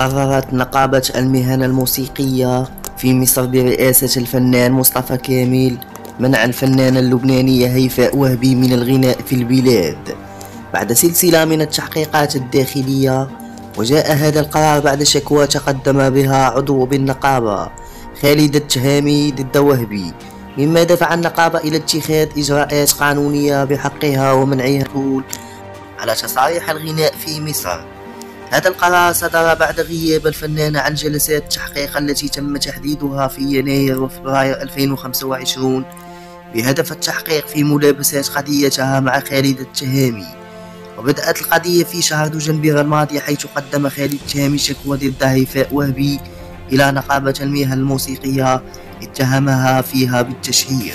قررت نقابة المهن الموسيقية في مصر برئاسة الفنان مصطفى كامل منع الفنانة اللبنانية هيفاء وهبي من الغناء في البلاد بعد سلسلة من التحقيقات الداخلية. وجاء هذا القرار بعد شكوى تقدم بها عضو بالنقابة خالد التهامي ضد وهبي، مما دفع النقابة إلى اتخاذ إجراءات قانونية بحقها ومنعها الحصول على تصاريح الغناء في مصر. هذا القرار صدر بعد غياب الفنانة عن جلسات التحقيق التي تم تحديدها في يناير وفبراير 2025 بهدف التحقيق في ملابسات قضيتها مع خالد التهامي. وبدأت القضية في شهر دجنبر الماضي، حيث قدم خالد التهامي شكوى ضد هيفاء وهبي إلى نقابة المهن الموسيقية اتهمها فيها بالتشهير.